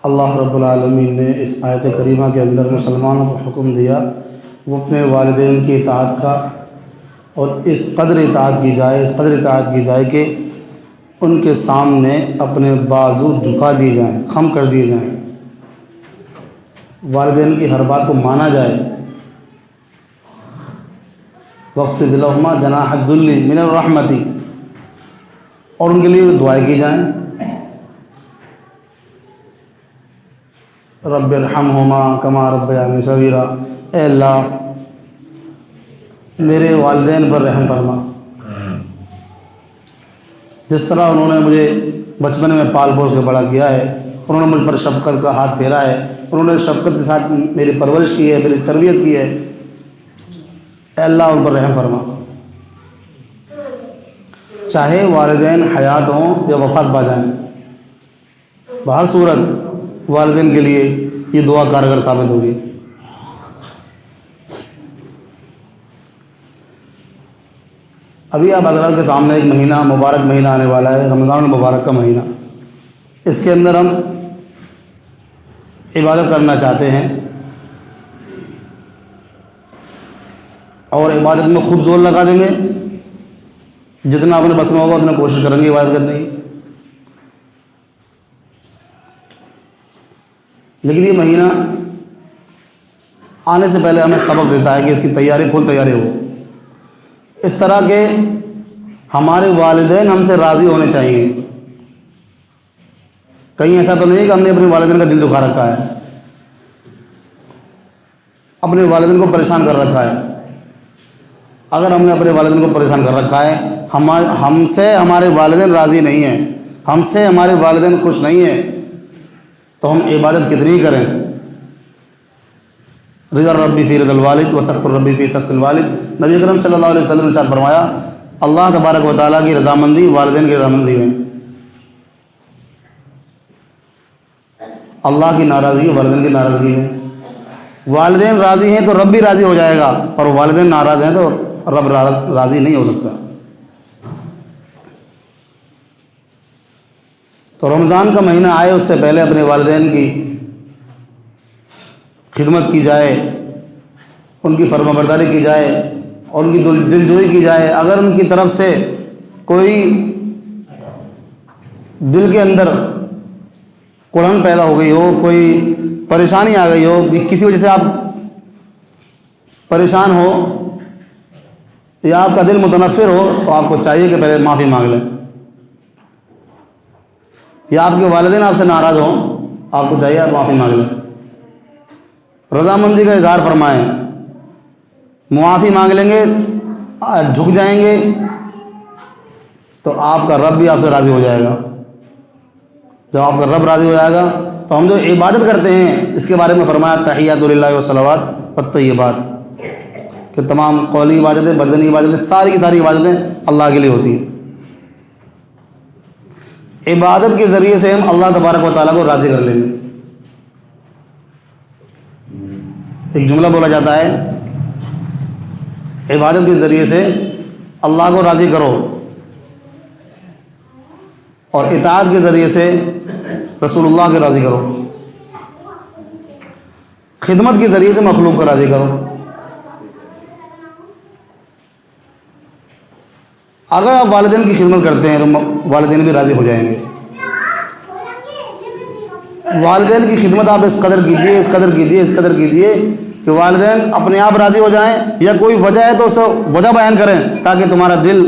اللہ رب العالمین نے اس آیت کریمہ کے اندر مسلمانوں کو حکم دیا وہ اپنے والدین کی اطاعت کا، اور اس قدر اطاعت کی جائے کہ ان کے سامنے اپنے بازو جھکا دیے جائیں، خم کر دیے جائیں، والدین کی ہر بات کو مانا جائے۔ وَاخْفِضْ لَهُمَا جَنَاحَ الذُّلِّ مِنَ الرَّحْمَةِ، اور ان کے لیے دعائیں کی جائیں، رب ارحمہما کما ربیانی صغیرا، اے اللہ میرے والدین پر رحم فرما، جس طرح انہوں نے مجھے بچپن میں پال پوس کے بڑا کیا ہے، انہوں نے مجھ پر شفقت کا ہاتھ پھیرا ہے، انہوں نے شفقت کے ساتھ میری پرورش کی ہے، میری تربیت کی ہے، اے اللہ ان پر رحم فرما۔ چاہے والدین حیات ہوں یا وفات پا جائیں، بہر صورت والدین کے لیے یہ دعا کارگر ثابت ہوگی۔ ابھی آپ حضرات کے سامنے ایک مہینہ، مبارک مہینہ آنے والا ہے، رمضان المبارک کا مہینہ۔ اس کے اندر ہم عبادت کرنا چاہتے ہیں، اور عبادت میں خوب زور لگا دیں گے، جتنا اپنے بس میں ہوگا اتنا کوشش کریں گے عبادت کرنے کی۔ لیکن یہ مہینہ آنے سے پہلے ہمیں سبق دیتا ہے کہ اس کی تیاری، فل تیاری ہو، اس طرح کہ ہمارے والدین ہم سے راضی ہونے چاہیے۔ کہیں ایسا تو نہیں کہ ہم نے اپنے والدین کا دل دکھا رکھا ہے، اپنے والدین کو پریشان کر رکھا ہے۔ اگر ہم نے اپنے والدین کو پریشان کر رکھا ہے، ہم سے ہمارے والدین راضی نہیں ہیں، ہم سے ہمارے والدین خوش نہیں ہیں، تو ہم عبادت کتنی کریں؟ رضا ربی فی رضا الوالد و سخط الربی فی سخط الوالد، نبی اکرم صلی اللہ علیہ وسلم نے ارشاد فرمایا اللہ تبارک و تعالیٰ کی رضامندی والدین کی رضامندی میں، اللہ کی ناراضگی والدین کی ناراضگی میں۔ والدین راضی ہیں تو رب بھی راضی ہو جائے گا، اور والدین ناراض ہیں تو رب راضی نہیں ہو سکتا۔ تو رمضان کا مہینہ آئے اس سے پہلے اپنے والدین کی خدمت کی جائے، ان کی فرما برداری کی جائے، اور ان کی دلجوئی کی جائے۔ اگر ان کی طرف سے کوئی دل کے اندر کڑن پیدا ہو گئی ہو، کوئی پریشانی آ گئی ہو، کسی وجہ سے آپ پریشان ہو یا آپ کا دل متنفر ہو، تو آپ کو چاہیے کہ پہلے معافی مانگ لیں۔ یا آپ کے والدین آپ سے ناراض ہوں، آپ کو چاہیے آپ معافی مانگ لیں، رضامندی کا اظہار فرمائیں، معافی مانگ لیں گے، جھک جائیں گے، تو آپ کا رب بھی آپ سے راضی ہو جائے گا۔ جب آپ کا رب راضی ہو جائے گا تو ہم جو عبادت کرتے ہیں اس کے بارے میں فرمایا تحیات للہ والصلوات والطیبات، کہ تمام قولی عبادتیں، بدنی عبادتیں، ساری کی ساری عبادتیں اللہ کے لیے ہوتی ہیں۔ عبادت کے ذریعے سے ہم اللہ تبارک و تعالیٰ کو راضی کر لیں گے۔ ایک جملہ بولا جاتا ہے عبادت کے ذریعے سے اللہ کو راضی کرو، اور اطاعت کے ذریعے سے رسول اللہ کے راضی کرو، خدمت کے ذریعے سے مخلوق کو راضی کرو۔ اگر آپ والدین کی خدمت کرتے ہیں تو والدین بھی راضی ہو جائیں گے۔ والدین کی خدمت آپ اس قدر کیجئے کہ والدین اپنے آپ راضی ہو جائیں، یا کوئی وجہ ہے تو اس وجہ بیان کریں، تاکہ تمہارا دل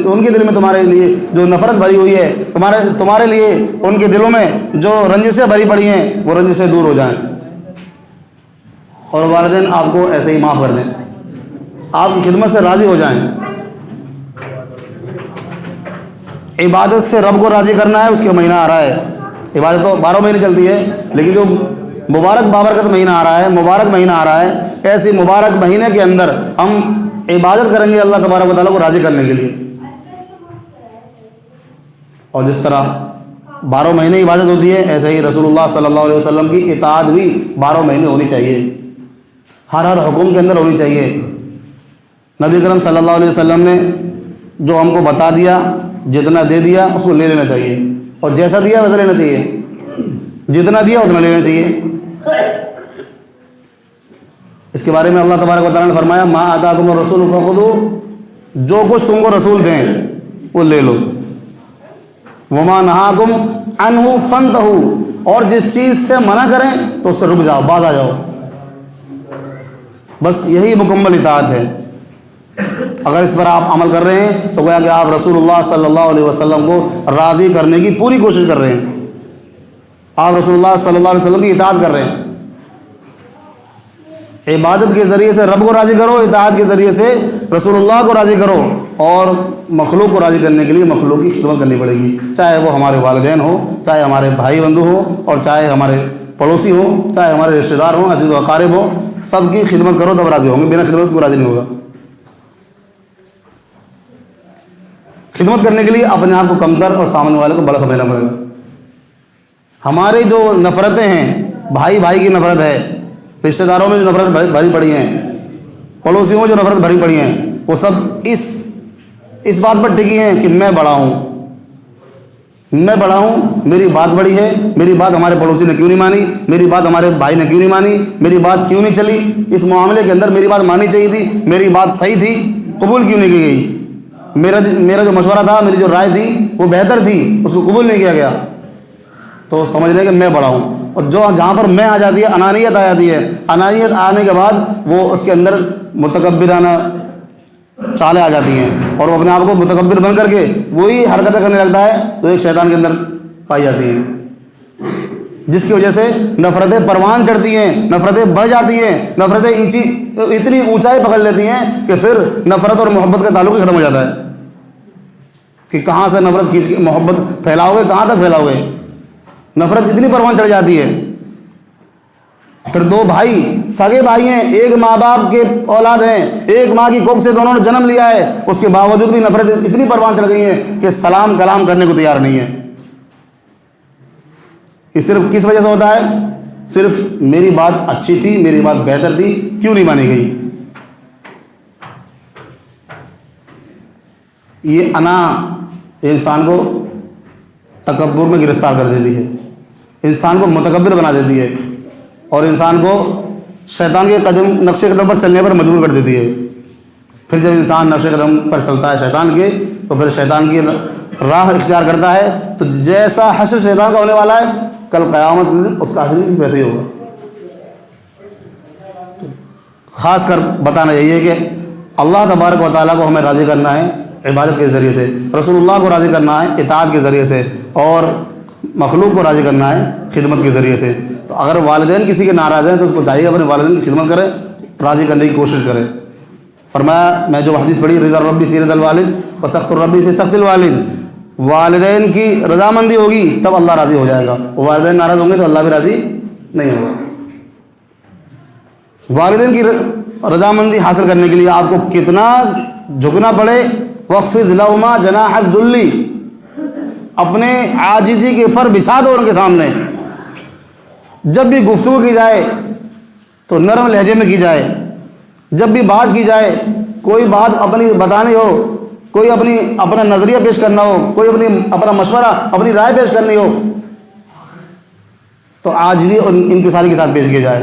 ان کے دل میں تمہارے لیے جو نفرت بھری ہوئی ہے، تمہارے لیے ان کے دلوں میں جو رنجشیں بھری پڑی ہیں، وہ رنجشیں دور ہو جائیں، اور والدین آپ کو ایسے ہی معاف کر دیں، آپ کی خدمت سے راضی ہو جائیں۔ عبادت سے رب کو راضی کرنا ہے، اس کے مہینہ آ رہا ہے۔ عبادت تو 12 مہینے چلتی ہے، لیکن جو مبارک بابرکت مہینہ آ رہا ہے، مبارک مہینہ آ رہا ہے، ایسی مبارک مہینے کے اندر ہم عبادت کریں گے اللہ تبارک و تعالیٰ کو راضی کرنے کے لیے۔ اور جس طرح 12 مہینے عبادت ہوتی ہے، ایسے ہی رسول اللہ صلی اللہ علیہ وسلم کی اطاعت بھی 12 مہینے ہونی چاہیے، ہر حکم کے اندر ہونی چاہیے۔ نبی کرم صلی اللہ علیہ وسلم نے جو ہم کو بتا دیا، جتنا دے دیا اس کو لے لینا چاہیے، اور جیسا دیا ویسا لینا چاہیے۔ जितना दिया उतना लेना चाहिए। इसके बारे में अल्लाह तबारक व तआला ने फरमाया मा आताकुम रसूल फखुदू, जो कुछ तुमको रसूल दें वो ले लो, वमा नहाकुम अन्हु फंतहू, और जिस चीज़ से मना करें तो उससे रुक जाओ, बाज आ जाओ। बस यही मुकम्मल इताअत है। अगर इस पर आप अमल कर रहे हैं तो गोया कि आप रसूलुल्लाह सल्लल्लाहु अलैहि वसल्लम को राज़ी करने की पूरी कोशिश कर रहे हैं, आप रसूलुल्लाह सल्लल्लाहु अलैहि वसल्लम की इताअत कर रहे हैं। इबादत के ज़रिए से रब को राज़ी करो, इताअत के ज़रिए से रसूलुल्लाह को राज़ी करो, और मखलूक को राज़ी करने के लिए मखलूक की खिदमत करनी पड़ेगी, चाहे वो हमारे वालिदैन हो, चाहे हमारे भाई बंधु हो, और चाहे हमारे पड़ोसी हो, चाहे हमारे रिश्तेदार हो, अजीज़ व अकारिब हो, सबकी खिदमत करो तब राज़ी होंगे, बिना खिदमत को राज़ी नहीं होगा। खिदमत करने के लिए अपने आप को कमतर और सामने वाले को बड़ा समझना पड़ेगा। हमारी जो नफ़रतें हैं, भाई भाई की नफ़रत है, रिश्तेदारों में जो नफ़रत भरी पड़ी हैं, पड़ोसियों में जो नफ़रत भरी पड़ी हैं, वो सब इस बात पर टिकी हैं कि मैं बड़ा हूँ, मैं बड़ा हूँ, मेरी बात बड़ी है, मेरी बात हमारे पड़ोसी ने क्यों नहीं मानी, मेरी बात हमारे भाई ने क्यों नहीं मानी, मेरी बात क्यों नहीं चली, इस मामले के अंदर मेरी बात माननी चाहिए थी, मेरी बात सही थी, कबूल क्यों नहीं की गई, मेरा जो मशवरा था, मेरी जो राय थी वो बेहतर थी, उसको कबूल नहीं किया गया। तो समझ लें कि मैं बड़ा हूँ। और जो जहाँ पर मैं आ जाती है, अनानियत आ जाती है, अनानियत आने के बाद वो उसके अंदर मुतकब्बिराना चालें आ जाती हैं, और वो अपने आप को मुतकब्बिर बन करके वही हरकतें करने लगता है जो एक शैतान के अंदर पाई जाती हैं, जिसकी वजह से नफ़रतें परवान चढ़ती हैं, नफ़रतें बढ़ जाती हैं, नफ़रतें इतनी ऊंचाई पकड़ लेती हैं कि फिर नफ़रत और मोहब्बत का ताल्लुक ही ख़त्म हो जाता है कि कहाँ से नफ़रत खींच के मोहब्बत फैलाओगे, कहाँ तक फैलाओगे। नफ़रत इतनी परवान चढ़ जाती है। फिर दो भाई सगे भाई हैं, एक माँ बाप के औलाद हैं, एक माँ की कोख से दोनों ने जन्म लिया है, उसके बावजूद भी नफ़रत इतनी परवान चढ़ गई है कि सलाम कलाम करने को तैयार नहीं है। ये सिर्फ किस वजह से होता है? सिर्फ मेरी बात अच्छी थी, मेरी बात बेहतर थी, क्यों नहीं मानी गई। ये अना इंसान को तकब्बुर में गिरफ्तार कर देती है, इंसान को मुतकब्बिर बना देती है, और इंसान को शैतान के नक्शे कदम पर चलने पर मजबूर कर देती है। फिर जब इंसान नक्शे कदम पर चलता है शैतान के, तो फिर शैतान की राह इख्तियार करता है, तो जैसा हश्र शैतान का होने वाला है, कल क़यामत में उसका हश्र भी वैसे ही होगा। ख़ास कर बताना यही है कि अल्लाह तबारक व तआला को हमें राज़ी करना है इबादत के ज़रिए से, रसूलुल्लाह को राज़ी करना है इताअत के ज़रिए से, और मखलूक को राज़ी करना है खिदमत के ज़रिए से। तो अगर वालिदैन किसी के नाराज़ हैं तो उसको चाहिए अपने वालिदैन की खिदमत करे, राज़ी करने की कोशिश करे। फरमाया, मैं जो हदीस पढ़ी, रिज़ा रब्बी फ़ी रिज़ल वालिद व सख़्तुर रब्बी फ़ी सख़्तिल वालिद, वालिदैन की रज़ामंदी होगी तब अल्लाह राज़ी हो जाएगा, वालिदैन नाराज़ होंगे तो अल्लाह भी राज़ी नहीं होगा। वालिदैन की रज़ामंदी हासिल करने के लिए आपको कितना झुकना पड़े। वक़्फ़िज़ लहुमा जनाह ज़ुल्ली, अपने आजिज़ी के पर बिछा दो उनके सामने। जब भी गुफ्तगू की जाए तो नरम लहजे में की जाए, जब भी बात की जाए, कोई बात अपनी बतानी हो, कोई अपना नज़रिया पेश करना हो, कोई अपना मशवरा, अपनी राय पेश करनी हो, तो आजिज़ी और इंकिसारी के साथ पेश किया जाए।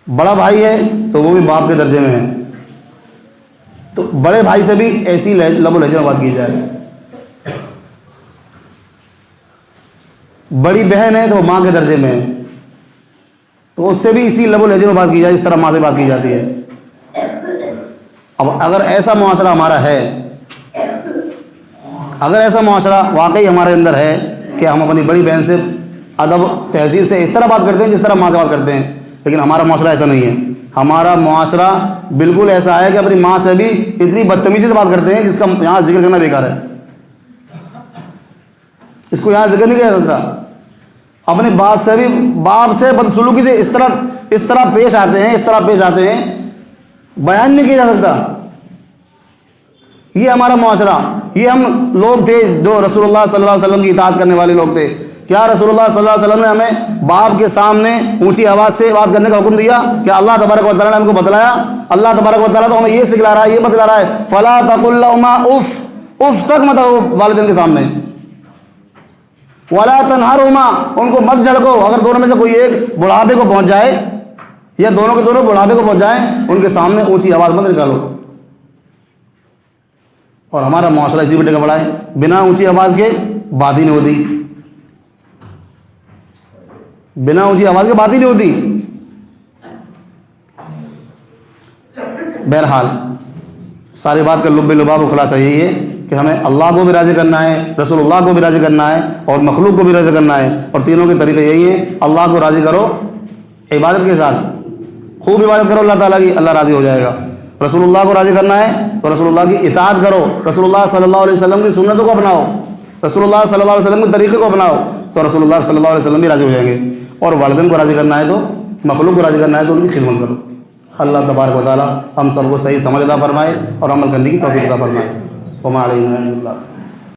बड़ा भाई है तो वो भी बाप के दर्जे में है, तो बड़े भाई से भी ऐसी लबो लहजे में बात की जाए। बड़ी बहन है तो वो माँ के दर्जे में है, तो उससे भी इसी लबो लहजे में बात की जाए, इस तरह माँ से बात की जाती है। अब अगर ऐसा मुआशरा हमारा है, अगर ऐसा मुआशरा वाकई हमारे अंदर है कि हम अपनी बड़ी बहन से अदब तहजीब से इस तरह बात करते हैं जिस तरह माँ से बात करते हैं, लेकिन हमारा मुआशरा ऐसा नहीं है। हमारा मुआशरा बिल्कुल ऐसा है कि अपनी माँ से भी इतनी बदतमीजी से बात करते हैं जिसका यहाँ जिक्र करना बेकार है, इसको यहाँ जिक्र नहीं किया जा सकता। अपने बाप से बदसलूकी से इस तरह पेश आते हैं, बयान नहीं किया जा सकता। ये हमारा मुआशरा, ये हम लोग थे जो रसूलुल्लाह सल्लल्लाहु अलैहि वसल्लम की इताअत करने वाले लोग थे। क्या रसूलुल्लाह सल्लल्लाहु अलैहि वसल्लम ने हमें बाप के सामने ऊंची आवाज़ से बात करने का हुक्म दिया? क्या अल्लाह तबारक व तआला ने हमको बतलाया? अल्लाह तबारक व तआला तो हमें ये सिखला रहा है, ये बतला रहा है, फला तकुल लहुमा उफ, उफ तक मत हो वालिदैन के सामने। वला तनहरुमा, उनको मत झड़को। अगर दोनों में से कोई एक बुढ़ापे को पहुंच जाए या दोनों के दोनों बुढ़ापे को पहुंच जाए, उनके सामने ऊंची आवाज़ मत निकालो। और हमारा माशरा इसी बेटे का बड़ा है, बिना ऊंची आवाज़ के बात ही नहीं होती, बिना ऊंची आवाज़ के बात ही नहीं होती। बहरहाल सारी बात का लुब्बे लुबाब खुलासा यही है कि हमें अल्लाह को भी राज़ी करना है, रसूलुल्लाह को भी राज़ी करना है और मखलूक को भी राज़ी करना है। और तीनों के तरीके यही है, अल्लाह को राज़ी करो इबादत के साथ, खूब इबादत करो अल्लाह ताला की, अल्लाह राज़ी हो जाएगा। रसूलुल्लाह को राज़ी करना है तो रसूलुल्लाह की इताअत करो, रसूलुल्लाह सल्लल्लाहु अलैहि वसल्लम की सुन्नतों को अपनाओ, रसूलुल्लाह सल्लल्लाहु अलैहि वसल्लम के तरीके को अपनाओ, तो रसूलुल्लाह सल्लल्लाहु अलैहि वसल्लम भी राज़ी हो जाएंगे। और वालिदैन को राज़ी करना है तो, मखलूक को राज़ी करना है तो उनकी खिदमत करो। अल्लाह तबारक व तआला हम सबको सही समझ अता फरमाए और अमल करने की तौफीक अता फरमाए। वमा अलैना इल्ला